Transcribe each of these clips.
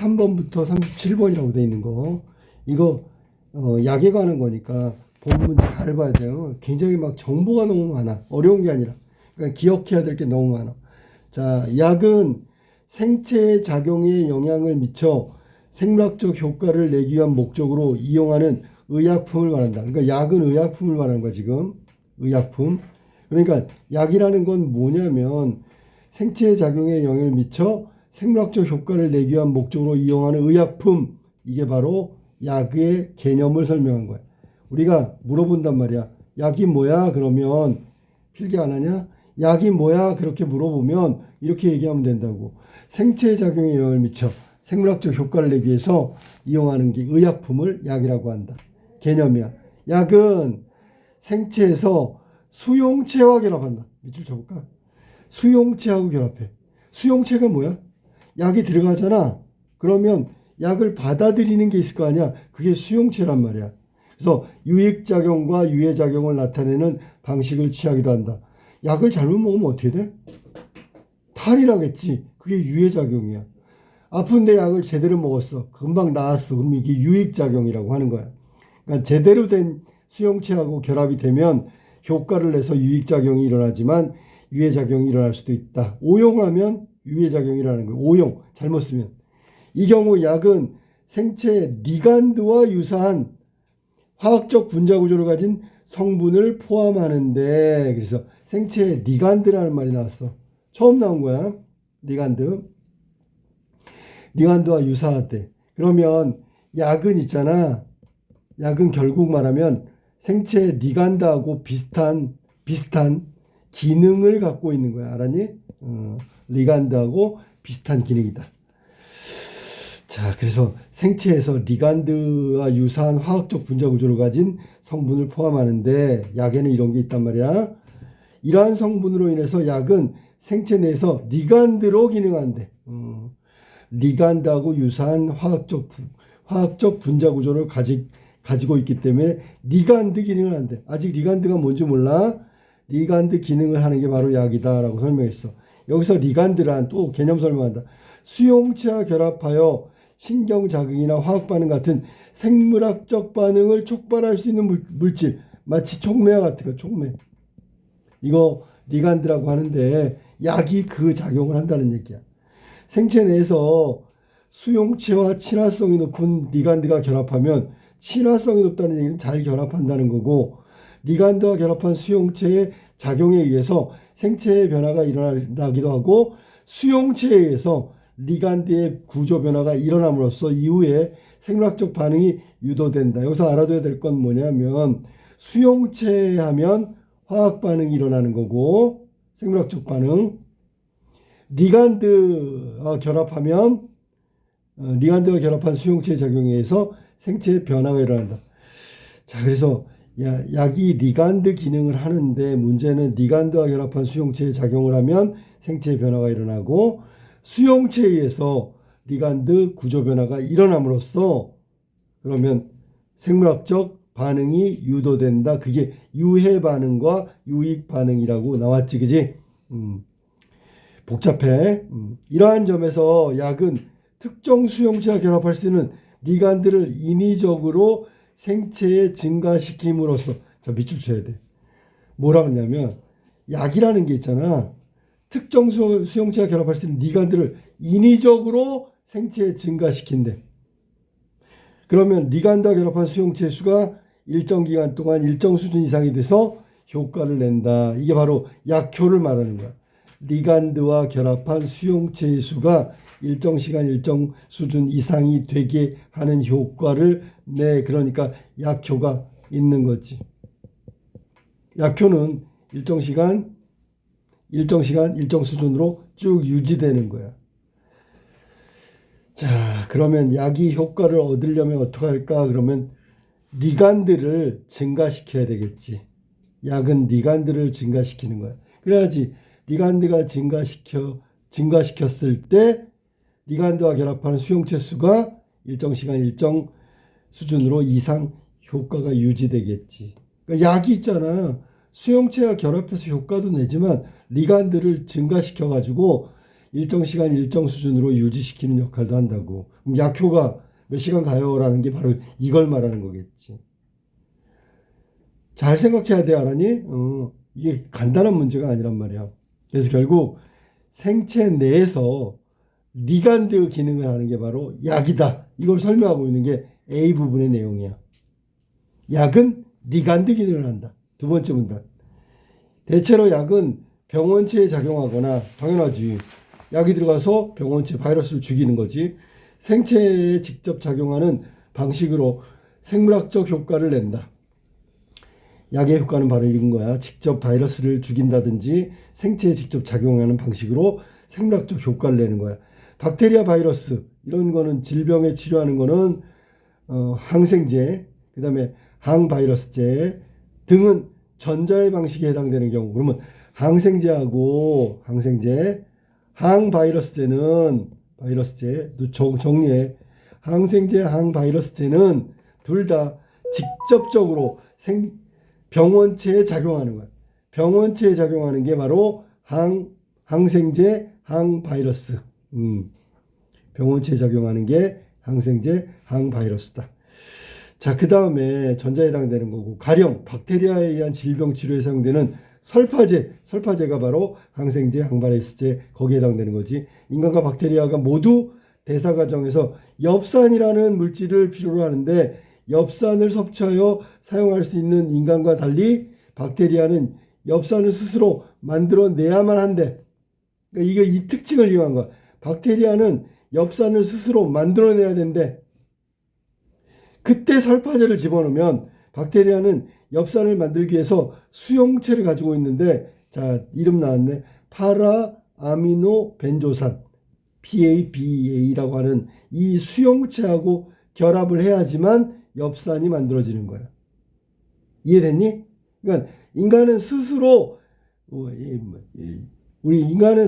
33번부터 37번이라고 돼 있는 거. 이거 약에 관한 거니까 본문 잘 봐야 돼요. 굉장히 막 정보가 너무 많아. 어려운 게 아니라. 그러니까 기억해야 될 게 너무 많아. 자, 약은 생체 작용에 영향을 미쳐 생물학적 효과를 내기 위한 목적으로 이용하는 의약품을 말한다. 그러니까 약은 의약품을 말하는 거야, 지금. 의약품. 그러니까 약이라는 건 뭐냐면 생체 작용에 영향을 미쳐 생물학적 효과를 내기 위한 목적으로 이용하는 의약품. 이게 바로 약의 개념을 설명한 거야. 우리가 물어본단 말이야. 약이 뭐야? 그러면 필기 안 하냐? 약이 뭐야? 그렇게 물어보면 이렇게 얘기하면 된다고. 생체 작용에 영향을 미쳐 생물학적 효과를 내기 위해서 이용하는 게 의약품을 약이라고 한다. 개념이야. 약은 생체에서 수용체와 결합한다. 밑줄 쳐볼까? 수용체하고 결합해. 수용체가 뭐야? 약이 들어가잖아. 그러면 약을 받아들이는 게 있을 거 아니야. 그게 수용체란 말이야. 그래서 유익작용과 유해작용을 나타내는 방식을 취하기도 한다. 약을 잘못 먹으면 어떻게 돼? 탈이 나겠지. 그게 유해작용이야. 아픈데 약을 제대로 먹었어. 금방 나았어. 그럼 이게 유익작용이라고 하는 거야. 그러니까 제대로 된 수용체하고 결합이 되면 효과를 내서 유익작용이 일어나지만 유해작용이 일어날 수도 있다. 오용하면 유해작용이 일어나는 거예요. 오용. 잘못 쓰면. 이 경우 약은 생체 리간드와 유사한 화학적 분자 구조를 가진 성분을 포함하는데, 그래서 생체 리간드라는 말이 나왔어. 처음 나온 거야. 리간드. 리간드와 유사하대. 그러면 약은 있잖아. 약은 결국 말하면 생체 리간드하고 비슷한 기능을 갖고 있는 거야. 알았니? 리간드하고 비슷한 기능이다. 자, 그래서 생체에서 리간드와 유사한 화학적 분자 구조를 가진 성분을 포함하는데 약에는 이런 게 있단 말이야. 이러한 성분으로 인해서 약은 생체 내에서 리간드로 기능한대. 리간드하고 유사한 화학적 분자 구조를 가지고 있기 때문에 리간드 기능을 한대. 아직 리간드가 뭔지 몰라? 리간드 기능을 하는 게 바로 약이다라고 설명했어. 여기서 리간드란 또 개념 설명한다. 수용체와 결합하여 신경작용이나 화학반응 같은 생물학적 반응을 촉발할 수 있는 물질. 마치 촉매와 같은 거, 촉매. 이거 리간드라고 하는데 약이 그 작용을 한다는 얘기야. 생체 내에서 수용체와 친화성이 높은 리간드가 결합하면 친화성이 높다는 얘기는 잘 결합한다는 거고, 리간드와 결합한 수용체의 작용에 의해서 생체의 변화가 일어나기도 하고, 수용체에 의해서 리간드의 구조 변화가 일어남으로써 이후에 생물학적 반응이 유도된다. 여기서 알아둬야 될 건 뭐냐면 수용체 하면 화학 반응이 일어나는 거고, 생물학적 반응. 리간드와 결합하면 리간드와 결합한 수용체의 작용에 의해서 생체의 변화가 일어난다. 자, 그래서 약이 리간드 기능을 하는데 문제는 리간드와 결합한 수용체의 작용을 하면 생체의 변화가 일어나고, 수용체에 의해서 리간드 구조 변화가 일어남으로써 그러면 생물학적 반응이 유도된다. 그게 유해 반응과 유익 반응이라고 나왔지, 그지? 복잡해. 이러한 점에서 약은 특정 수용체와 결합할 수 있는 리간드를 인위적으로 생체에 증가시킴으로써, 자, 밑줄 쳐야 돼. 뭐라 그러냐면 약이라는 게 있잖아. 특정 수용체와 결합할 수 있는 리간드를 인위적으로 생체에 증가시킨대. 그러면 리간드와 결합한 수용체 수가 일정 기간 동안 일정 수준 이상이 돼서 효과를 낸다. 이게 바로 약효를 말하는 거야. 리간드와 결합한 수용체의 수가 일정 시간 일정 수준 이상이 되게 하는 효과를 내. 그러니까 약효가 있는 거지. 약효는 일정 시간 일정 수준으로 쭉 유지되는 거야. 자, 그러면 약이 효과를 얻으려면 어떻게 할까? 그러면 리간드를 증가시켜야 되겠지. 약은 리간드를 증가시키는 거야. 그래야지 리간드가 증가시켰을 때 리간드와 결합하는 수용체 수가 일정 시간 일정 수준으로 이상 효과가 유지되겠지. 그러니까 약이 있잖아. 수용체와 결합해서 효과도 내지만 리간드를 증가시켜가지고 일정 시간 일정 수준으로 유지시키는 역할도 한다고. 그럼 약효가 몇 시간 가요라는 게 바로 이걸 말하는 거겠지. 잘 생각해야 돼, 알았니? 이게 간단한 문제가 아니란 말이야. 그래서 결국 생체 내에서 리간드 기능을 하는 게 바로 약이다. 이걸 설명하고 있는 게 A 부분의 내용이야. 약은 리간드 기능을 한다. 두 번째 문단. 대체로 약은 병원체에 작용하거나, 당연하지. 약이 들어가서 병원체 바이러스를 죽이는 거지. 생체에 직접 작용하는 방식으로 생물학적 효과를 낸다. 약의 효과는 바로 이런 거야. 직접 바이러스를 죽인다든지 생체에 직접 작용하는 방식으로 생물학적 효과를 내는 거야. 박테리아 바이러스 이런 거는 질병에 치료하는 거는 항생제, 그 다음에 항바이러스제 등은 전자의 방식에 해당되는 경우. 그러면 항생제, 항바이러스제는 정리해. 항생제, 항바이러스제는 둘 다 직접적으로 병원체에 작용하는 거야. 병원체에 작용하는 게 바로 항생제, 항바이러스. 병원체에 작용하는 게 항생제, 항바이러스다. 자, 그 다음에 전자에 해당되는 거고, 가령 박테리아에 의한 질병 치료에 사용되는 설파제가 바로 항생제, 항바이러스제 거기에 해당되는 거지. 인간과 박테리아가 모두 대사 과정에서 엽산이라는 물질을 필요로 하는데 엽산을 섭취하여 사용할 수 있는 인간과 달리 박테리아는 엽산을 스스로 만들어내야만 한대. 그러니까 이게 이 특징을 이용한 거야. 박테리아는 엽산을 스스로 만들어내야 된대. 그때 설파제를 집어넣으면 박테리아는 엽산을 만들기 위해서 수용체를 가지고 있는데, 자, 이름 나왔네. 파라아미노 벤조산 PABA라고 하는 이 수용체하고 결합을 해야지만 엽산이 만들어지는 거야. 이해됐니? 그러니까 인간은 스스로 우리 인간은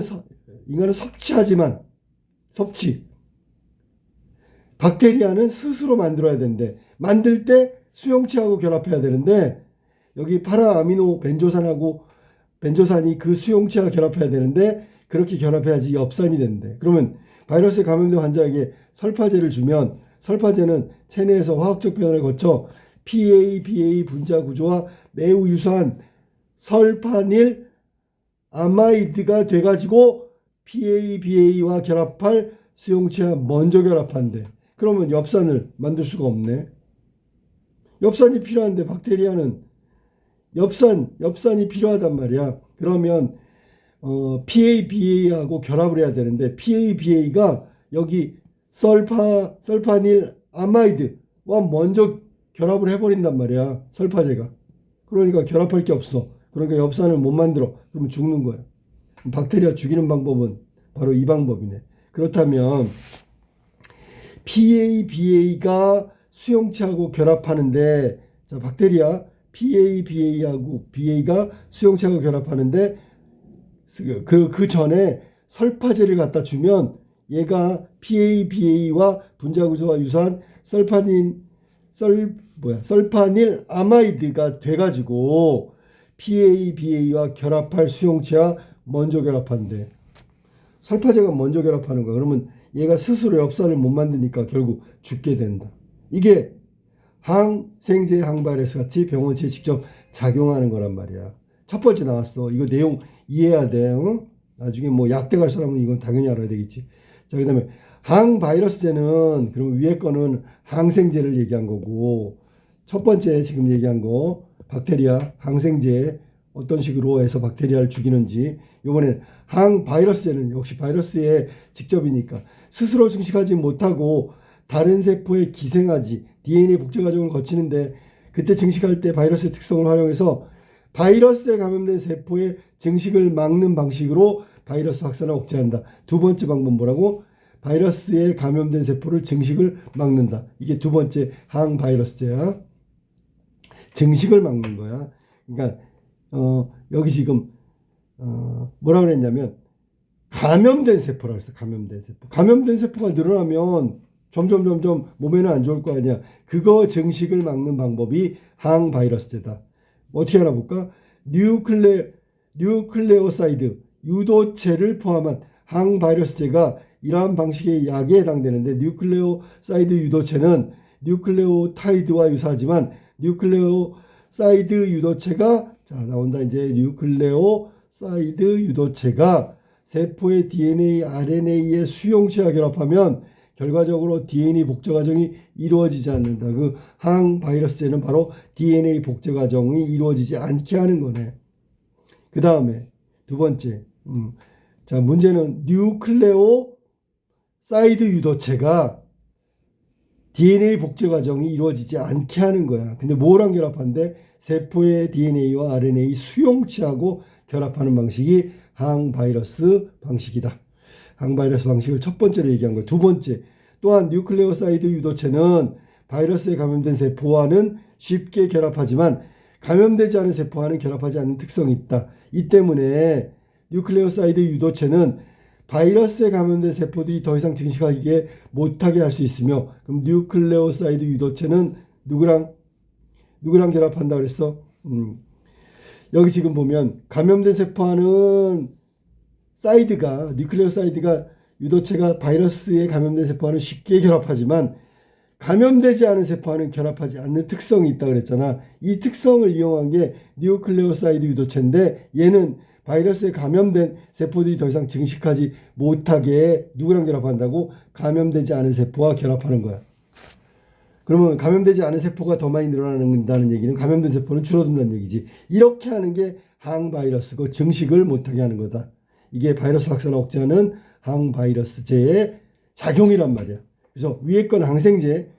섭취하지만 박테리아는 스스로 만들어야 되는데 만들 때 수용체하고 결합해야 되는데 여기 파라아미노 벤조산이 그 수용체와 결합해야 되는데 그렇게 결합해야지 엽산이 되는데, 그러면 바이러스에 감염된 환자에게 설파제를 주면 설파제는 체내에서 화학적 변화를 거쳐 PABA 분자 구조와 매우 유사한 설파닐 아마이드가 돼가지고 PABA와 결합할 수용체와 먼저 결합한대. 그러면 엽산을 만들 수가 없네. 엽산이 필요한데 박테리아는 엽산이 필요하단 말이야. 그러면 PABA하고 결합을 해야 되는데 PABA가 여기 설파닐 아마이드와 먼저 결합을 해버린단 말이야. 설파제가. 그러니까 결합할 게 없어. 그러니까 엽산을 못 만들어. 그러면 죽는 거야. 박테리아 죽이는 방법은 바로 이 방법이네. 그렇다면 PABA가 수용체하고 결합하는데, 자, 박테리아 PABA하고 BA가 수용체하고 결합하는데 그 전에 설파제를 갖다 주면 얘가 PABA와 분자 구조가 유사한 설파닐 아마이드가 돼가지고 PABA와 결합할 수용체와 먼저 결합한대. 설파제가 먼저 결합하는 거야. 그러면 얘가 스스로 엽산을 못 만드니까 결국 죽게 된다. 이게 항생제, 항바이러스 같이 병원체에 직접 작용하는 거란 말이야. 첫 번째 나왔어. 이거 내용 이해해야 돼. 나중에 뭐 약대 갈 사람은 이건 당연히 알아야 되겠지. 자, 그 다음에 항바이러스제는 그럼 위에 거는 항생제를 얘기한 거고, 첫 번째 지금 얘기한 거 박테리아 항생제 어떤 식으로 해서 박테리아를 죽이는지, 이번에는 항바이러스제는 역시 바이러스의 직접이니까 스스로 증식하지 못하고 다른 세포에 기생하지 DNA 복제 과정을 거치는데 그때 증식할 때 바이러스의 특성을 활용해서 바이러스에 감염된 세포의 증식을 막는 방식으로 바이러스 확산을 억제한다. 두 번째 방법 뭐라고? 바이러스에 감염된 세포를 증식을 막는다. 이게 두 번째 항바이러스제야. 증식을 막는 거야. 그러니까 여기 지금 뭐라 그랬냐면 감염된 세포라고 했어. 감염된 세포가 늘어나면 점점 몸에는 안 좋을 거 아니야. 그거 증식을 막는 방법이 항바이러스제다. 어떻게 알아볼까? 뉴클레오사이드 유도체를 포함한 항바이러스제가 이러한 방식의 약에 해당되는데 뉴클레오사이드 유도체는 뉴클레오타이드와 유사하지만 뉴클레오사이드 유도체가 자 나온다 이제 뉴클레오사이드 유도체가 세포의 DNA, RNA의 수용체와 결합하면 결과적으로 DNA 복제 과정이 이루어지지 않는다. 그 항바이러스제는 바로 DNA 복제 과정이 이루어지지 않게 하는 거네. 그 다음에 두 번째, 자 문제는 뉴클레오사이드 유도체가 DNA 복제 과정이 이루어지지 않게 하는 거야. 근데 뭐랑 결합하는데 세포의 DNA와 RNA 수용체하고 결합하는 방식이 항바이러스 방식이다. 항바이러스 방식을 첫 번째로 얘기한 거예요. 두 번째, 또한 뉴클레오사이드 유도체는 바이러스에 감염된 세포와는 쉽게 결합하지만 감염되지 않은 세포와는 결합하지 않는 특성이 있다. 이 때문에 뉴클레오사이드 유도체는 바이러스에 감염된 세포들이 더 이상 증식하게 못하게 할 수 있으며, 그럼 뉴클레오사이드 유도체는 누구랑 결합한다 그랬어? 여기 지금 보면 감염된 세포와는 뉴클레오사이드가 유도체가 바이러스에 감염된 세포와는 쉽게 결합하지만 감염되지 않은 세포와는 결합하지 않는 특성이 있다 그랬잖아. 이 특성을 이용한 게 뉴클레오사이드 유도체인데 얘는 바이러스에 감염된 세포들이 더 이상 증식하지 못하게 누구랑 결합한다고? 감염되지 않은 세포와 결합하는 거야. 그러면 감염되지 않은 세포가 더 많이 늘어난다는 얘기는 감염된 세포는 줄어든다는 얘기지. 이렇게 하는 게 항바이러스고 증식을 못하게 하는 거다. 이게 바이러스 확산을 억제하는 항바이러스제의 작용이란 말이야. 그래서 위에 건 항생제,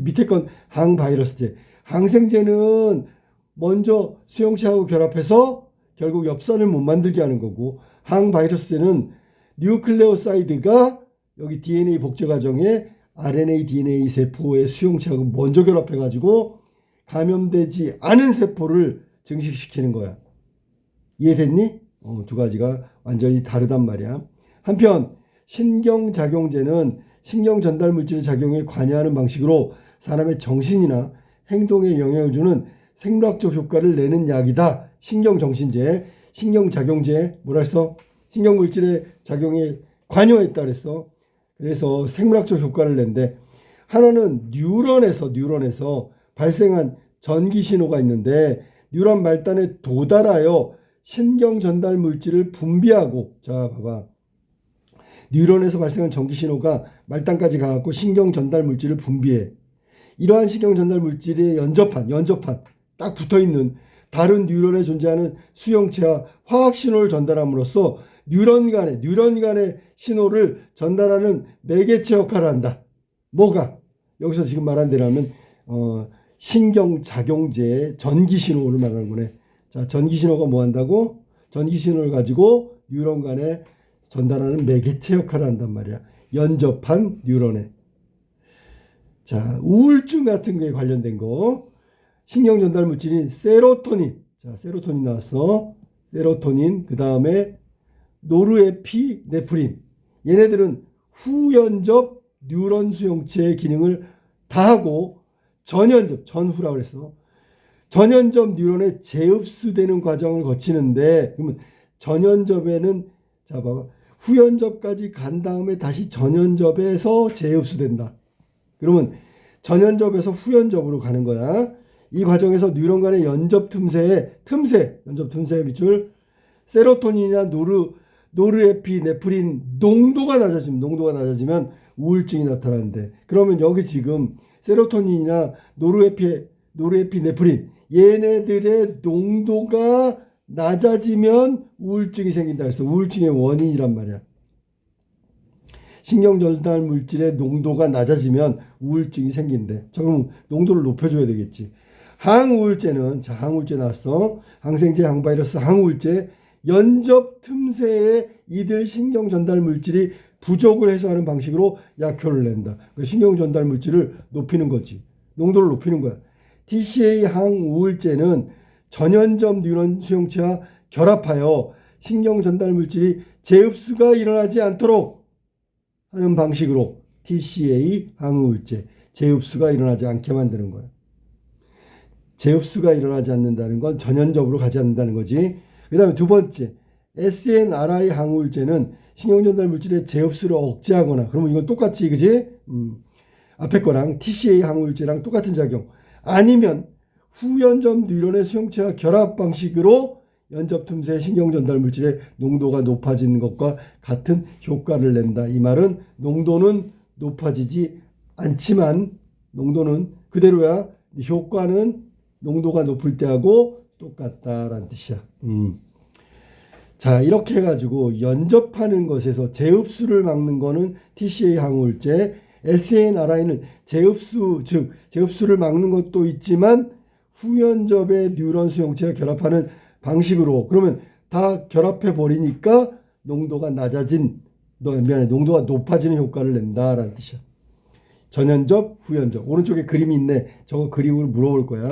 밑에 건 항바이러스제. 항생제는 먼저 수용체하고 결합해서 결국 엽산을 못 만들게 하는 거고, 항바이러스제는 뉴클레오사이드가 여기 DNA 복제 과정에 RNA, DNA 세포의 수용체하고 먼저 결합해가지고 감염되지 않은 세포를 증식시키는 거야. 이해됐니? 두 가지가 완전히 다르단 말이야. 한편 신경작용제는 신경전달물질의 작용에 관여하는 방식으로 사람의 정신이나 행동에 영향을 주는 생물학적 효과를 내는 약이다. 신경정신제, 신경작용제, 뭐라 했어? 신경물질의 작용에 관여했다 그랬어. 그래서 생물학적 효과를 낸대. 하나는 뉴런에서 발생한 전기신호가 있는데 뉴런 말단에 도달하여 신경전달물질을 분비하고, 자 봐봐, 뉴런에서 발생한 전기신호가 말단까지 가갖고 신경전달물질을 분비해. 이러한 신경전달물질의 연접한 딱 붙어있는 다른 뉴런에 존재하는 수용체와 화학신호를 전달함으로써 뉴런 간의 신호를 전달하는 매개체 역할을 한다. 뭐가? 여기서 지금 말한 대로 하면 신경작용제의 전기신호를 말하는 거네. 자, 전기신호가 뭐 한다고? 전기신호를 가지고 뉴런 간에 전달하는 매개체 역할을 한단 말이야. 연접한 뉴런에. 자, 우울증 같은 거에 관련된 거. 신경전달 물질인 세로토닌. 자, 세로토닌 나왔어. 세로토닌. 그 다음에 노르에피네프린. 얘네들은 후연접 뉴런 수용체의 기능을 다하고 전후라고 그랬어. 전연접 뉴런에 재흡수되는 과정을 거치는데, 그러면 전연접에는, 자 봐봐, 후연접까지 간 다음에 다시 전연접에서 재흡수된다. 그러면 전연접에서 후연접으로 가는 거야. 이 과정에서 뉴런 간의 연접 틈새에 밑줄 세로토닌이나 노르에피네프린 농도가 낮아지면 우울증이 나타나는데, 그러면 여기 지금 세로토닌이나 노르에피네프린 얘네들의 농도가 낮아지면 우울증이 생긴다. 그래서 우울증의 원인이란 말이야. 신경전달 물질의 농도가 낮아지면 우울증이 생긴대. 자, 그럼 농도를 높여줘야 되겠지. 항우울제는, 자, 항우울제 나왔어. 항생제, 항바이러스, 항우울제. 연접 틈새에 이들 신경전달 물질이 부족을 해소하는 방식으로 약효를 낸다. 신경전달 물질을 높이는 거지. 농도를 높이는 거야. TCA 항우울제는 전연접 뉴런 수용체와 결합하여 신경전달 물질이 재흡수가 일어나지 않도록 하는 방식으로 TCA 항우울제, 재흡수가 일어나지 않게 만드는 거야. 재흡수가 일어나지 않는다는 건 전연접으로 가지 않는다는 거지. 그 다음에 두 번째, SNRI 항우울제는 신경전달 물질의 재흡수를 억제하거나, 그러면 이건 똑같지, 그지? 앞에 거랑 TCA 항우울제랑 똑같은 작용. 아니면 후연접 뉴런의 수용체와 결합 방식으로 연접 틈새 신경전달 물질의 농도가 높아지는 것과 같은 효과를 낸다. 이 말은 농도는 높아지지 않지만 농도는 그대로야. 효과는 농도가 높을 때하고 똑같다라는 뜻이야. 자, 이렇게 해가지고 연접하는 것에서 재흡수를 막는 거는 TCA 항우울제, SNRI는 재흡수, 즉 재흡수를 막는 것도 있지만 후연접의 뉴런 수용체와 결합하는 방식으로, 그러면 다 결합해 버리니까 농도가 농도가 높아지는 효과를 낸다라는 뜻이야. 전연접, 후연접. 오른쪽에 그림이 있네. 저거 그림을 물어볼 거야.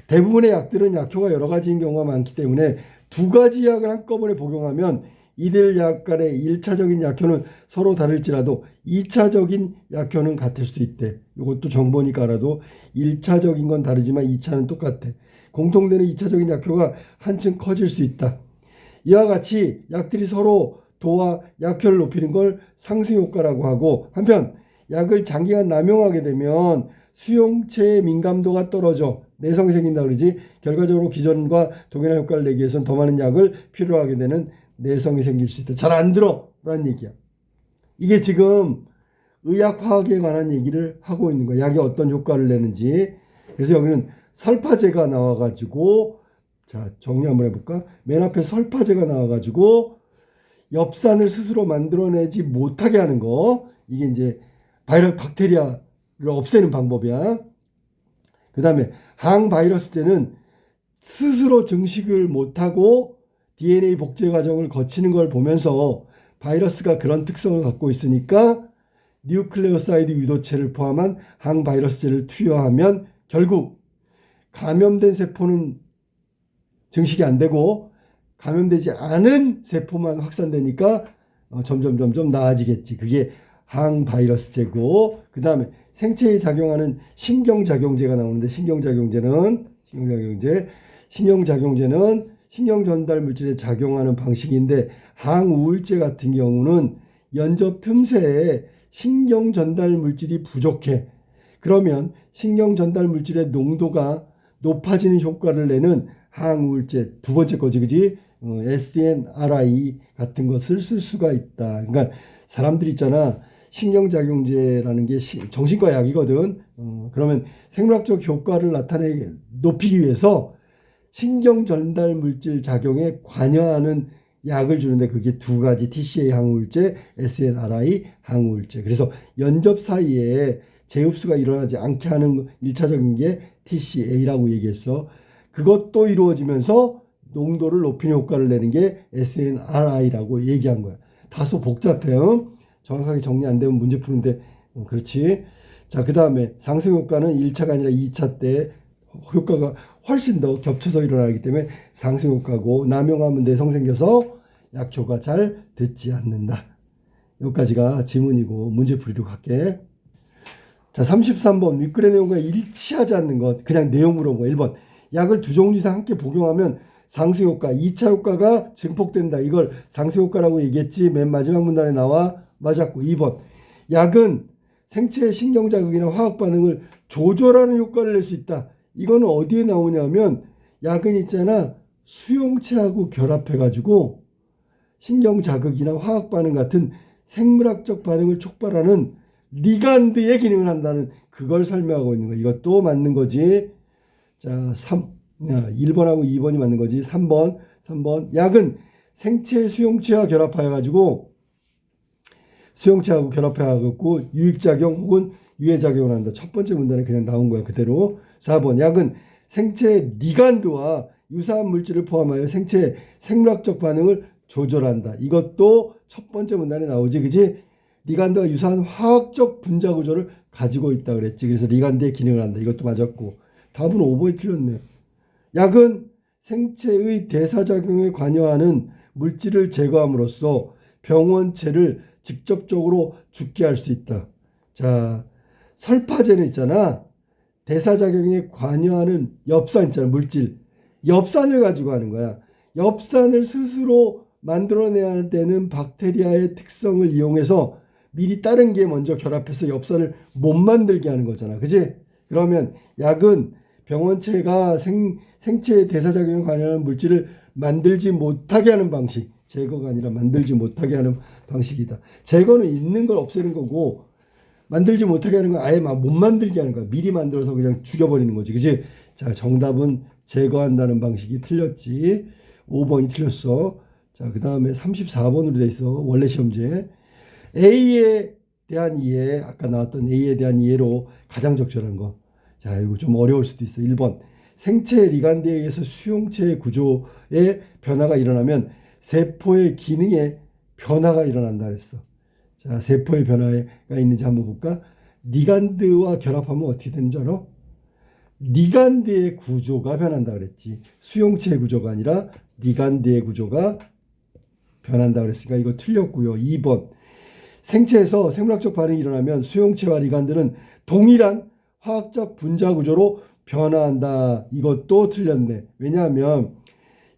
대부분의 약들은 약효가 여러 가지인 경우가 많기 때문에 두 가지 약을 한꺼번에 복용하면 이들 약 간의 1차적인 약효는 서로 다를지라도 2차적인 약효는 같을 수 있대. 이것도 정보니까 알아도 1차적인 건 다르지만 2차는 똑같아. 공통되는 2차적인 약효가 한층 커질 수 있다. 이와 같이 약들이 서로 도와 약효를 높이는 걸 상승효과라고 하고, 한편 약을 장기간 남용하게 되면 수용체의 민감도가 떨어져 내성이 생긴다 그러지. 결과적으로 기존과 동일한 효과를 내기 위해서는 더 많은 약을 필요로 하게 되는 내성이 생길 수 있다. 잘 안 들어 라는 얘기야. 이게 지금 의학화학에 관한 얘기를 하고 있는 거야. 약이 어떤 효과를 내는지. 그래서 여기는 설파제가 나와가지고, 자 정리 한번 해볼까. 맨 앞에 설파제가 나와가지고 엽산을 스스로 만들어내지 못하게 하는 거. 이게 이제 박테리아를 없애는 방법이야. 그 다음에 항바이러스제는 스스로 증식을 못하고 DNA 복제 과정을 거치는 걸 보면서 바이러스가 그런 특성을 갖고 있으니까 뉴클레오사이드 유도체를 포함한 항바이러스제를 투여하면 결국 감염된 세포는 증식이 안 되고 감염되지 않은 세포만 확산되니까 점점 나아지겠지. 그게 항바이러스제고, 그 다음에 생체에 작용하는 신경작용제가 나오는데, 신경작용제는 신경전달 물질에 작용하는 방식인데, 항우울제 같은 경우는 연접 틈새에 신경전달 물질이 부족해. 그러면 신경전달 물질의 농도가 높아지는 효과를 내는 항우울제, 두 번째 거지, 그지? SNRI 같은 것을 쓸 수가 있다. 그러니까 사람들 있잖아. 신경작용제라는 게 정신과 약이거든. 그러면 생물학적 효과를 높이기 위해서 신경전달 물질 작용에 관여하는 약을 주는데, 그게 두 가지, TCA 항우울제, SNRI 항우울제. 그래서 연접 사이에 재흡수가 일어나지 않게 하는 1차적인 게 TCA라고 얘기했어. 그것도 이루어지면서 농도를 높이는 효과를 내는 게 SNRI라고 얘기한 거야. 다소 복잡해요. 정확하게 정리 안 되면 문제 푸는데, 그렇지. 자, 그 다음에 상승 효과는 1차가 아니라 2차 때 효과가 훨씬 더 겹쳐서 일어나기 때문에 상승 효과고, 남용하면 내성 생겨서 약효가 잘 듣지 않는다. 여기까지가 지문이고 문제 풀이로 갈게. 자, 33번 윗글의 내용과 일치하지 않는 것. 그냥 내용 물어보고. 1번 약을 두 종류 이상 함께 복용하면 상승 효과, 2차 효과가 증폭된다. 이걸 상승 효과라고 얘기했지. 맨 마지막 문단에 나와. 맞았고. 2번 약은 생체의 신경자극이나 화학 반응을 조절하는 효과를 낼 수 있다. 이거는 어디에 나오냐면, 약은 있잖아, 수용체하고 결합해가지고 신경자극이나 화학 반응 같은 생물학적 반응을 촉발하는 리간드의 기능을 한다는, 그걸 설명하고 있는 거. 이것도 맞는 거지. 자, 1번하고 2번이 맞는 거지. 3번 약은 생체 수용체와 결합하여가지고 수용체하고 결합해갖고 유익작용 혹은 유해작용을 한다. 첫 번째 문단에 그냥 나온 거야, 그대로. 4번 약은 생체 리간드와 유사한 물질을 포함하여 생체의 생물학적 반응을 조절한다. 이것도 첫 번째 문단에 나오지, 그지? 리간드와 유사한 화학적 분자 구조를 가지고 있다 그랬지. 그래서 리간드의 기능을 한다. 이것도 맞았고. 답은 5번이 틀렸네. 약은 생체의 대사작용에 관여하는 물질을 제거함으로써 병원체를 직접적으로 죽게 할 수 있다. 자, 설파제는 있잖아. 대사작용에 관여하는 엽산 있잖아, 물질. 엽산을 가지고 하는 거야. 엽산을 스스로 만들어내야 되는 박테리아의 특성을 이용해서 미리 다른 게 먼저 결합해서 엽산을 못 만들게 하는 거잖아. 그지? 그러면 약은 병원체가 생체의 대사작용에 관여하는 물질을 만들지 못하게 하는 방식, 제거가 아니라 만들지 못하게 하는 방식이다. 제거는 있는 걸 없애는 거고, 만들지 못하게 하는 건 아예 막 못 만들게 하는 거야. 미리 만들어서 그냥 죽여버리는 거지. 그치? 자, 정답은 제거한다는 방식이 틀렸지. 5번이 틀렸어. 자, 그 다음에 34번으로 돼 있어. 원래 시험제. A에 대한 이해, 아까 나왔던 A에 대한 이해로 가장 적절한 거. 자, 이거 좀 어려울 수도 있어. 1번. 생체 리간드에 의해서 수용체의 구조에 변화가 일어나면 세포의 기능에 변화가 일어난다 그랬어. 자, 세포의 변화가 있는지 한번 볼까? 리간드와 결합하면 어떻게 되는 줄 알아? 리간드의 구조가 변한다 그랬지. 수용체의 구조가 아니라 리간드의 구조가 변한다 그랬으니까 이거 틀렸고요. 2번. 생체에서 생물학적 반응이 일어나면 수용체와 리간드는 동일한 화학적 분자 구조로 변화한다. 이것도 틀렸네. 왜냐하면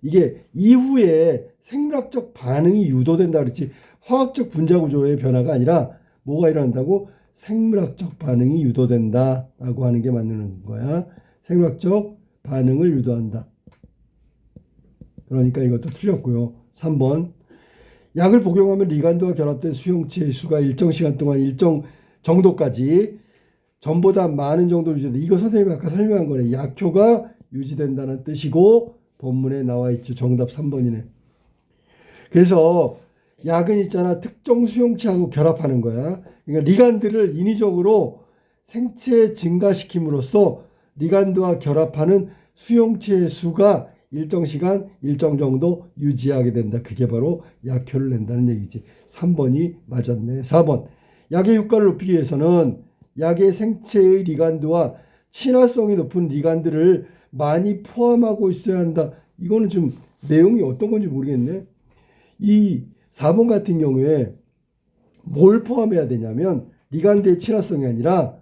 이게 이후에 생물학적 반응이 유도된다 그랬지. 화학적 분자 구조의 변화가 아니라 뭐가 일어난다고? 생물학적 반응이 유도된다라고 하는 게 맞는 거야. 생물학적 반응을 유도한다. 그러니까 이것도 틀렸고요. 3번. 약을 복용하면 리간드와 결합된 수용체의 수가 일정 시간 동안 일정 정도까지 전보다 많은 정도로 유지된다. 이거 선생님이 아까 설명한 거네. 약효가 유지된다는 뜻이고 본문에 나와 있죠. 정답 3번이네. 그래서 약은 있잖아. 특정 수용체하고 결합하는 거야. 그러니까 리간드를 인위적으로 생체 증가시킴으로써 리간드와 결합하는 수용체의 수가 일정 시간, 일정 정도 유지하게 된다. 그게 바로 약효를 낸다는 얘기지. 3번이 맞았네. 4번. 약의 효과를 높이기 위해서는 약의 생체의 리간드와 친화성이 높은 리간드를 많이 포함하고 있어야 한다. 이거는 좀 내용이 어떤 건지 모르겠네. 이 4번 같은 경우에 뭘 포함해야 되냐면 리간드의 친화성이 아니라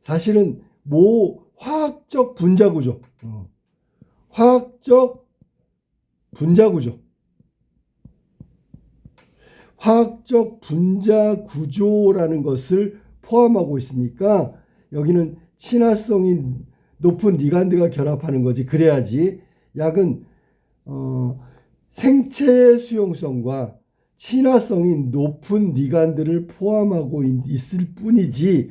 사실은 화학적 분자 구조. 화학적 분자 구조. 화학적 분자 구조라는 것을 포함하고 있으니까 여기는 친화성이 높은 리간드가 결합하는 거지. 그래야지 약은 생체의 수용성과 친화성이 높은 리간드를 포함하고 있을 뿐이지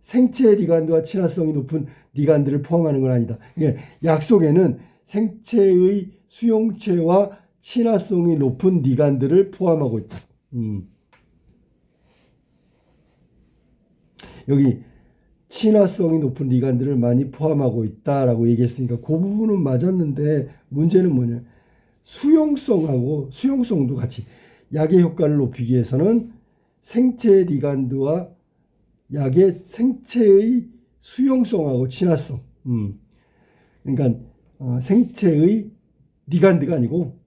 생체 리간드와 친화성이 높은 리간드를 포함하는 건 아니다. 그러니까 약 속에는 생체의 수용체와 친화성이 높은 리간드를 포함하고 있다. 여기 친화성이 높은 리간드를 많이 포함하고 있다라고 얘기했으니까 그 부분은 맞았는데 문제는 뭐냐. 수용성도 같이 약의 효과를 높이기 위해서는 생체 리간드와 약의 생체의 수용성하고 친화성. 그러니까 생체의 리간드가 아니고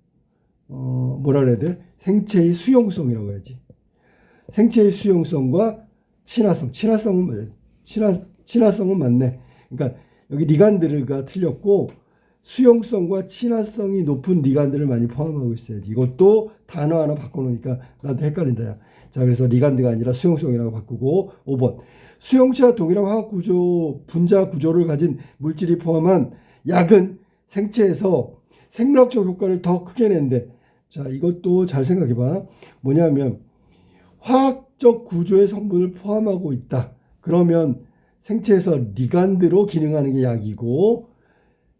뭐라 그래야 돼? 생체의 수용성이라고 해야지. 생체의 수용성과 친화성은 뭐야? 친화성은 맞네. 그러니까 여기 리간드가 틀렸고 수용성과 친화성이 높은 리간드를 많이 포함하고 있어야지. 이것도 단어 하나 바꿔놓으니까 나도 헷갈린다. 야. 자, 그래서 리간드가 아니라 수용성이라고 바꾸고 5번. 수용체와 동일한 화학 구조, 분자 구조를 가진 물질이 포함한 약은 생체에서 생물학적 효과를 더 크게 낸대. 자, 이것도 잘 생각해봐. 뭐냐면 화학적 구조의 성분을 포함하고 있다. 그러면 생체에서 리간드로 기능하는 게 약이고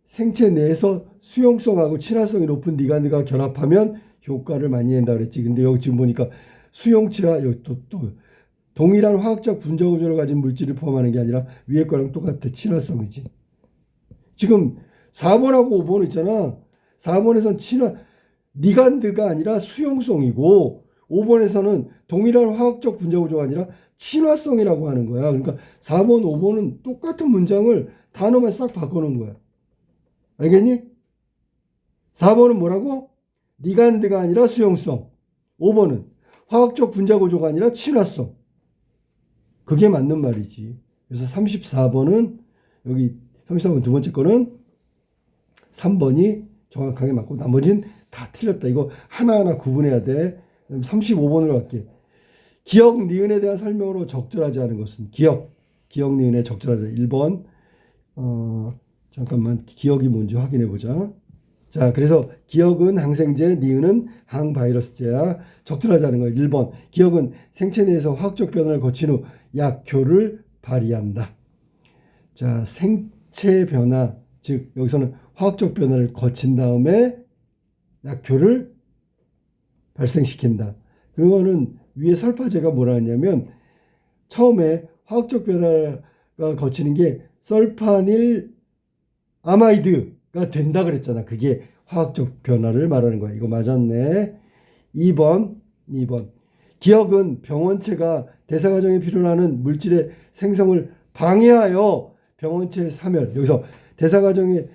생체 내에서 수용성하고 친화성이 높은 리간드가 결합하면 효과를 많이 낸다 그랬지. 근데 여기 지금 보니까 수용체와 여기 또 동일한 화학적 분자 구조를 가진 물질을 포함하는 게 아니라 위에 거랑 똑같아. 친화성이지. 지금 4번하고 5번 있잖아. 4번에서는 리간드가 아니라 수용성이고 5번에서는 동일한 화학적 분자 구조가 아니라 친화성이라고 하는 거야. 그러니까 4번, 5번은 똑같은 문장을 단어만 싹 바꿔놓은 거야. 알겠니? 4번은 뭐라고? 리간드가 아니라 수용성. 5번은 화학적 분자 구조가 아니라 친화성. 그게 맞는 말이지. 그래서 34번은 여기 34번 두 번째 거는 3번이 정확하게 맞고 나머지는 다 틀렸다. 이거 하나하나 구분해야 돼. 35번으로 갈게. 기억, 니은에 대한 설명으로 적절하지 않은 것은 기억, 니은에 적절하지 않은 1번. 잠깐만 기억이 뭔지 확인해 보자. 자, 그래서 기억은 항생제, 니은은 항바이러스제야. 적절하지 않은 거 1번. 기억은 생체 내에서 화학적 변화를 거친 후 약효를 발휘한다. 자, 생체 변화, 즉 여기서는 화학적 변화를 거친 다음에 약효를 발생시킨다. 그거는 위에 설파제가 뭐라 했냐면 처음에 화학적 변화가 거치는 게 설파닐 아마이드가 된다 그랬잖아. 그게 화학적 변화를 말하는 거야. 이거 맞았네. 2번. 기억은 병원체가 대사 과정에 필요로 하는 물질의 생성을 방해하여 병원체 사멸. 여기서 대사 과정에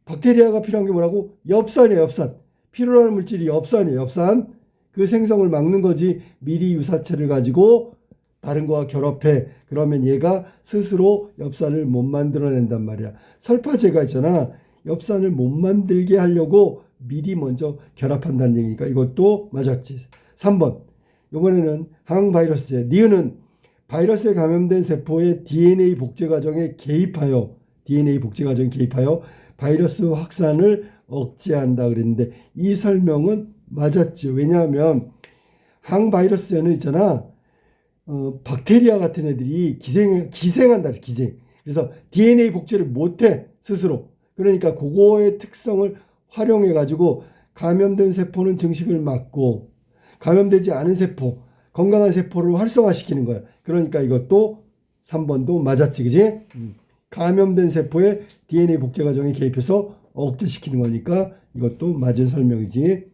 박테리아가 필요한 게 뭐라고? 엽산이야, 엽산. 필요로 하는 물질이 엽산이에요, 엽산. 그 생성을 막는 거지. 미리 유사체를 가지고 다른 거와 결합해. 그러면 얘가 스스로 엽산을 못 만들어낸단 말이야. 설파제가 있잖아. 엽산을 못 만들게 하려고 미리 먼저 결합한다는 얘기니까 이것도 맞았지. 3번. 이번에는 항바이러스제. 니은은 바이러스에 감염된 세포의 DNA 복제 과정에 개입하여 바이러스 확산을 억제한다 그랬는데 이 설명은 맞았죠. 왜냐하면 항바이러스제는 있잖아. 박테리아 같은 애들이 기생한다. 기생. 그래서 DNA 복제를 못해 스스로. 그러니까 그거의 특성을 활용해 가지고 감염된 세포는 증식을 막고 감염되지 않은 세포, 건강한 세포를 활성화시키는 거야. 그러니까 이것도 3번도 맞았지, 그지? 감염된 세포의 DNA 복제 과정에 개입해서 억제시키는 거니까 이것도 맞은 설명이지.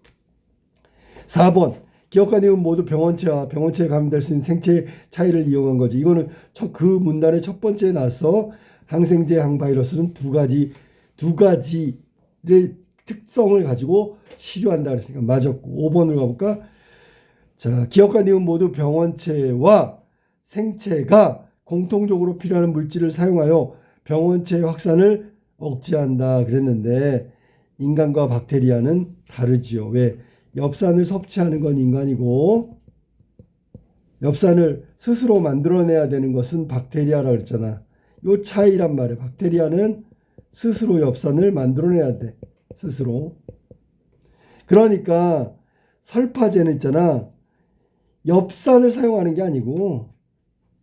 4번. 기억과 니은 모두 병원체와 병원체에 감염될 수 있는 생체의 차이를 이용한 거지. 이거는 그 문단의 첫 번째에 나서 항생제, 항바이러스는 두 가지의 특성을 가지고 치료한다 그랬으니까 맞았고. 5번으로 가볼까? 자, 기억과 니은 모두 병원체와 생체가 공통적으로 필요한 물질을 사용하여 병원체의 확산을 억제한다 그랬는데 인간과 박테리아는 다르지요. 왜? 엽산을 섭취하는 건 인간이고 엽산을 스스로 만들어내야 되는 것은 박테리아라고 그랬잖아. 요 차이란 말이야. 박테리아는 스스로 엽산을 만들어내야 돼. 스스로. 그러니까 설파제는 있잖아. 엽산을 사용하는 게 아니고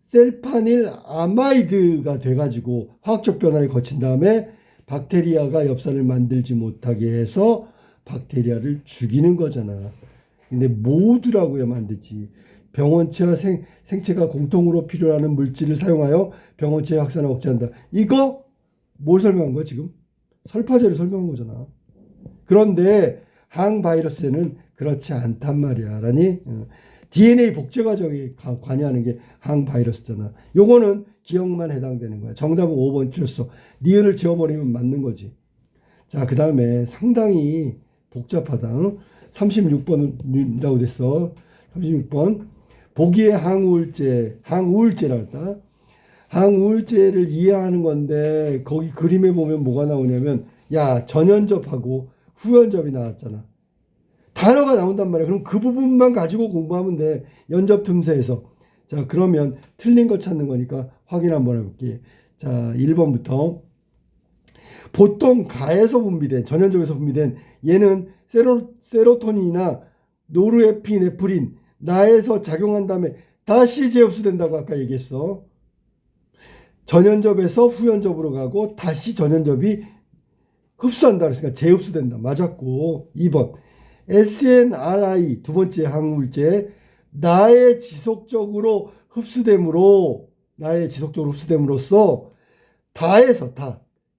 셀파닐 아마이드가 돼가지고 화학적 변화를 거친 다음에 박테리아가 엽산을 만들지 못하게 해서 박테리아를 죽이는 거잖아. 근데 모두라고 하면 안 되지. 병원체와 생체가 공통으로 필요하는 물질을 사용하여 병원체의 확산을 억제한다. 이거 뭘 설명한 거야 지금? 설파제를 설명한 거잖아. 그런데 항바이러스에는 그렇지 않단 말이야. 라니? DNA 복제 과정에 관여하는 게 항바이러스잖아. 요거는 기억만 해당되는 거야. 정답은 5번 틀렸어. 니은을 지워버리면 맞는 거지. 자, 그 다음에 상당히 복잡하다. 36번이라고 됐어. 36번. 보기에 항우울제라고 했다. 항우울제를 이해하는 건데 거기 그림에 보면 뭐가 나오냐면 야, 전연접하고 후연접이 나왔잖아. 단어가 나온단 말이야. 그럼 그 부분만 가지고 공부하면 돼. 연접 틈새에서. 자, 그러면 틀린 거 찾는 거니까 확인 한번 해볼게. 자, 1번부터. 보통 가에서 분비된, 전연접에서 분비된 얘는 세로토닌이나 노르에피네프린, 나에서 작용한 다음에 다시 재흡수된다고 아까 얘기했어. 전연접에서 후연접으로 가고 다시 전연접이 흡수한다 그랬으니까 재흡수된다. 맞았고. 2번. SNRI 두 번째 항우울제 나의 지속적으로 흡수됨으로써 다에서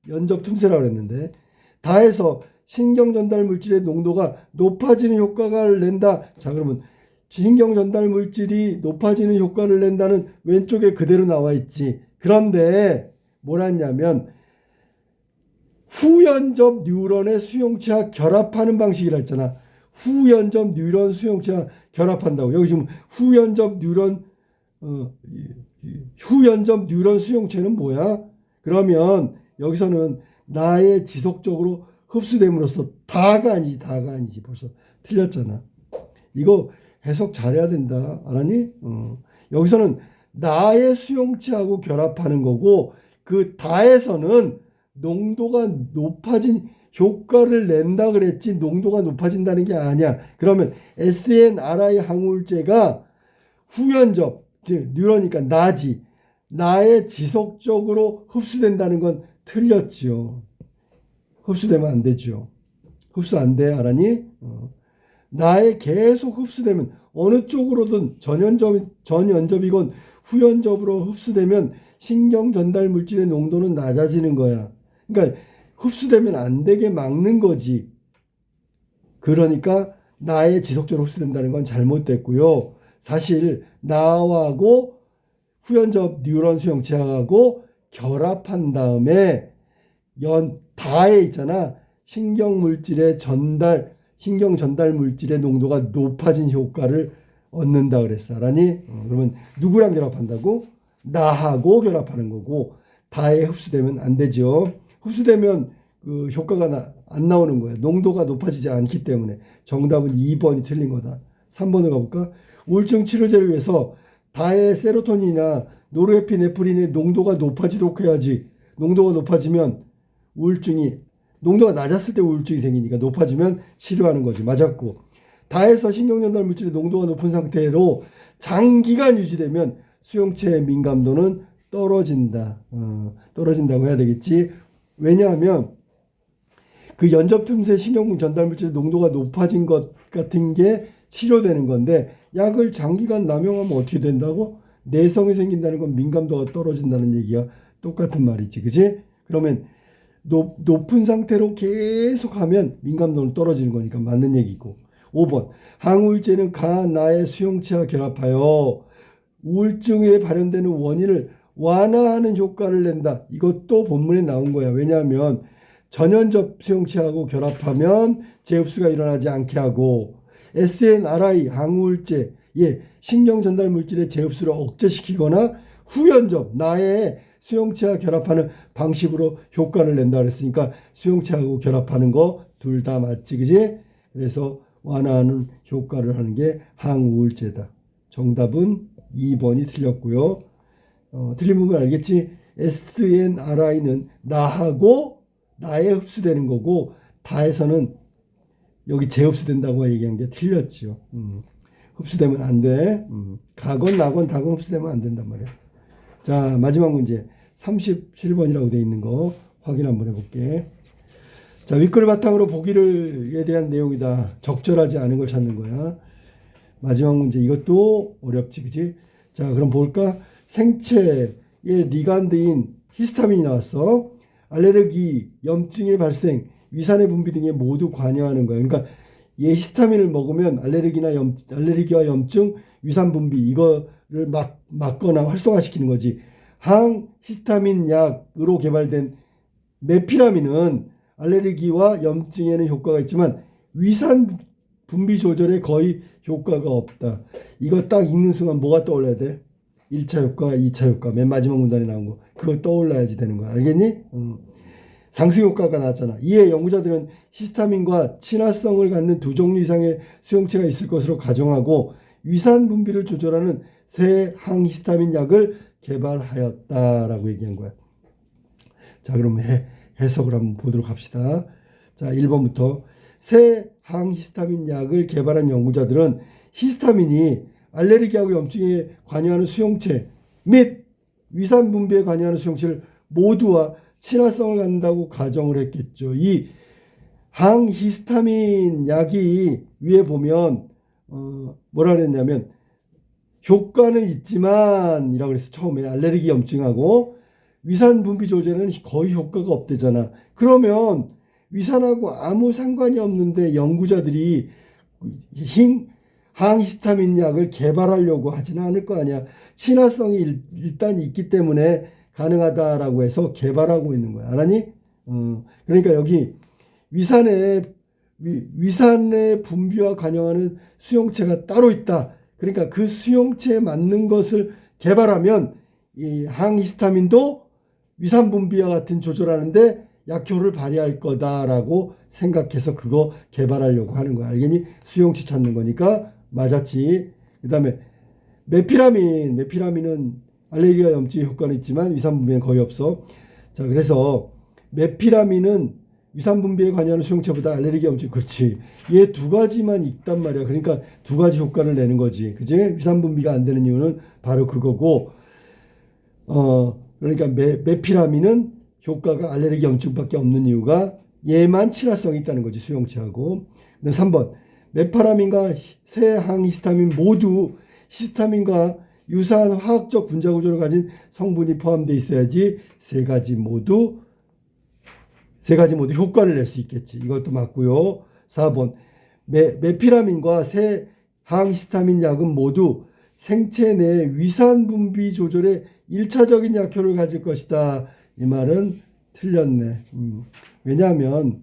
연접 틈새라고 그랬는데 다에서 신경 전달 물질의 농도가 높아지는 효과를 낸다. 자, 그러면 신경 전달 물질이 높아지는 효과를 낸다는 왼쪽에 그대로 나와 있지. 그런데 뭐라 했냐면 후연접 뉴런의 수용체와 결합하는 방식이라 했잖아. 후연접 뉴런 수용체와 결합한다고. 여기 지금 후연접 뉴런 수용체는 뭐야? 그러면 여기서는 나의 지속적으로 흡수됨으로써 다가 아니지. 벌써 틀렸잖아. 이거 해석 잘해야 된다. 알았니? 여기서는 나의 수용체하고 결합하는 거고, 그 다에서는 농도가 높아진 효과를 낸다 그랬지 농도가 높아진다는 게 아니야. 그러면 SNRI 항우울제가 후연접, 즉 뉴러니까 나지. 나의 지속적으로 흡수된다는 건 틀렸지요. 흡수되면 안 되죠. 흡수 안 돼. 알았니? 나에 계속 흡수되면 어느 쪽으로든 전연접이건 후연접으로 흡수되면 신경 전달 물질의 농도는 낮아지는 거야. 그러니까 흡수되면 안 되게 막는 거지. 그러니까 나에 지속적으로 흡수된다는 건 잘못됐고요. 사실 나하고 후연접 뉴런 수용체하고 결합한 다음에 다에 있잖아. 신경 전달 물질의 농도가 높아진 효과를 얻는다 그랬어. 알았니? 그러면 누구랑 결합한다고? 나하고 결합하는 거고, 다에 흡수되면 안 되죠. 흡수되면 그 효과가 안 나오는 거야. 농도가 높아지지 않기 때문에. 정답은 2번이 틀린 거다. 3번을 가볼까? 우울증 치료제를 위해서 다의 세로토닌이나 노르에피네프린의 농도가 높아지도록 해야지. 농도가 높아지면 농도가 낮았을 때 우울증이 생기니까 높아지면 치료하는 거지. 맞았고. 다에서 신경전달 물질의 농도가 높은 상태로 장기간 유지되면 수용체의 민감도는 떨어진다. 떨어진다고 해야 되겠지. 왜냐하면 그 연접 틈새 신경 전달 물질의 농도가 높아진 것 같은 게 치료되는 건데, 약을 장기간 남용하면 어떻게 된다고? 내성이 생긴다는 건 민감도가 떨어진다는 얘기가 똑같은 말이지. 그지? 그러면 높은 상태로 계속하면 민감도는 떨어지는 거니까 맞는 얘기고. 5번. 항우울제는 나의 수용체와 결합하여 우울증에 발현되는 원인을 완화하는 효과를 낸다. 이것도 본문에 나온 거야. 왜냐하면 전연접 수용체하고 결합하면 재흡수가 일어나지 않게 하고, SNRI 항우울제 신경 전달 물질의 재흡수를 억제시키거나 후연접 나의 수용체와 결합하는 방식으로 효과를 낸다 그랬으니까 수용체하고 결합하는 거 둘 다 맞지. 그지? 그래서 완화하는 효과를 하는 게 항우울제다. 정답은 2번이 틀렸고요. 틀린 부분 알겠지? SNRI는 나하고 나에 흡수되는 거고, 다에서는 여기 재흡수된다고 얘기한 게 틀렸죠. 흡수되면 안 돼. 가건 나건 다건 흡수되면 안 된단 말이야. 자, 마지막 문제 37번이라고 되어 있는 거 확인 한번 해볼게. 자, 윗글을 바탕으로 보기를에 대한 내용이다. 적절하지 않은 걸 찾는 거야. 마지막 문제 이것도 어렵지, 그지? 자, 그럼 볼까? 생체의 리간드인 히스타민이 나왔어. 알레르기, 염증의 발생, 위산의 분비 등에 모두 관여하는 거야. 그러니까 얘 히스타민을 먹으면 알레르기와 염증, 위산 분비 이거를 막거나 활성화시키는 거지. 항히스타민 약으로 개발된 메피라민은 알레르기와 염증에는 효과가 있지만 위산 분비 조절에 거의 효과가 없다. 이거 딱 읽는 순간 뭐가 떠올라야 돼? 1차 효과, 2차 효과, 맨 마지막 문단에 나온 거. 그거 떠올라야지 되는 거야. 알겠니? 상승 효과가 나왔잖아. 이에 연구자들은 히스타민과 친화성을 갖는 두 종류 이상의 수용체가 있을 것으로 가정하고 위산 분비를 조절하는 새 항히스타민 약을 개발하였다라고 얘기한 거야. 자, 그럼 해석을 한번 보도록 합시다. 자, 1번부터 새 항히스타민 약을 개발한 연구자들은 히스타민이 알레르기하고 염증에 관여하는 수용체 및 위산 분비에 관여하는 수용체를 모두와 친화성을 갖는다고 가정을 했겠죠. 이 항히스타민 약이 위에 보면 뭐라 그랬냐면 효과는 있지만 이라고 그랬어. 처음에 알레르기 염증하고 위산 분비 조절에는 거의 효과가 없대잖아. 그러면 위산하고 아무 상관이 없는데 연구자들이 항히스타민 약을 개발하려고 하지는 않을 거 아니야. 친화성이 일단 있기 때문에 가능하다라고 해서 개발하고 있는 거야. 알았니? 그러니까 여기 위산의 분비와 관여하는 수용체가 따로 있다. 그러니까 그 수용체에 맞는 것을 개발하면 이 항히스타민도 위산 분비와 같은 조절하는데 약효를 발휘할 거다라고 생각해서 그거 개발하려고 하는 거야. 알겠니? 수용체 찾는 거니까 맞았지. 그 다음에 메피라민은 알레르기와 염증 효과는 있지만 위산분비에는 거의 없어. 자, 그래서 메피라민은 위산분비에 관여하는 수용체보다 알레르기 염증, 그렇지. 얘 두 가지만 있단 말이야. 그러니까 두 가지 효과를 내는 거지. 그지? 위산분비가 안 되는 이유는 바로 그거고, 그러니까 메피라민은 효과가 알레르기 염증밖에 없는 이유가 얘만 친화성이 있다는 거지, 수용체하고. 그다음 3번. 메파라민과 세항히스타민 모두 히스타민과 유사한 화학적 분자 구조를 가진 성분이 포함되어 있어야지 세 가지 모두 효과를 낼 수 있겠지. 이것도 맞고요. 4번. 메피라민과 세항히스타민 약은 모두 생체 내 위산 분비 조절에 1차적인 약효를 가질 것이다. 이 말은 틀렸네. 왜냐하면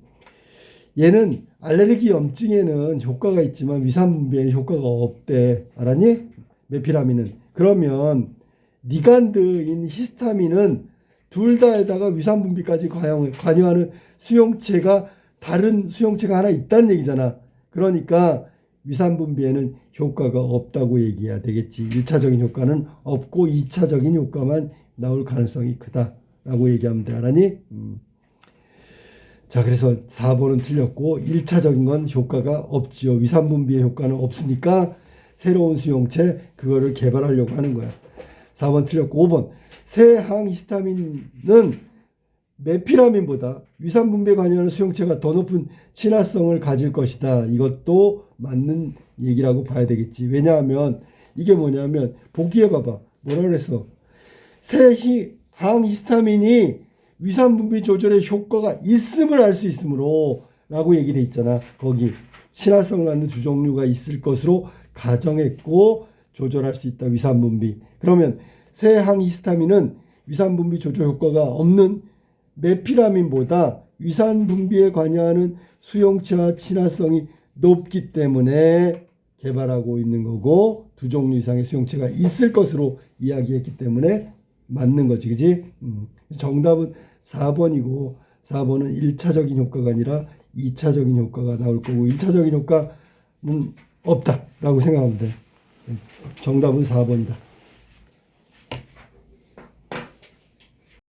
얘는 알레르기 염증에는 효과가 있지만 위산 분비에는 효과가 없대. 알았니? 메피라민은. 그러면 리간드인 히스타민은 둘 다에다가 위산 분비까지 관여하는 수용체가 다른 수용체가 하나 있다는 얘기잖아. 그러니까 위산 분비에는 효과가 없다고 얘기해야 되겠지. 1차적인 효과는 없고 2차적인 효과만 나올 가능성이 크다라고 얘기하면 돼. 알았니? 자, 그래서 4번은 틀렸고 1차적인 건 효과가 없지요. 위산 분비의 효과는 없으니까 새로운 수용체 그거를 개발하려고 하는 거야. 4번 틀렸고 5번. 세항히스타민은 메피라민보다 위산 분비에 관여하는 수용체가 더 높은 친화성을 가질 것이다. 이것도 맞는 얘기라고 봐야 되겠지. 왜냐하면 이게 뭐냐면 보기에 봐봐. 뭐라 그랬어? 세항히스타민이 위산 분비 조절에 효과가 있음을 알 수 있으므로 라고 얘기돼 있잖아. 거기 친화성을 갖는 두 종류가 있을 것으로 가정했고 조절할 수 있다. 위산 분비. 그러면 세항히스타민은 위산 분비 조절 효과가 없는 메피라민보다 위산 분비에 관여하는 수용체와 친화성이 높기 때문에 개발하고 있는 거고 두 종류 이상의 수용체가 있을 것으로 이야기했기 때문에 맞는 거지. 그지? 정답은 4번이고 4번은 1차적인 효과가 아니라 2차적인 효과가 나올 거고 1차적인 효과는 없다라고 생각하면 돼. 정답은 4번이다.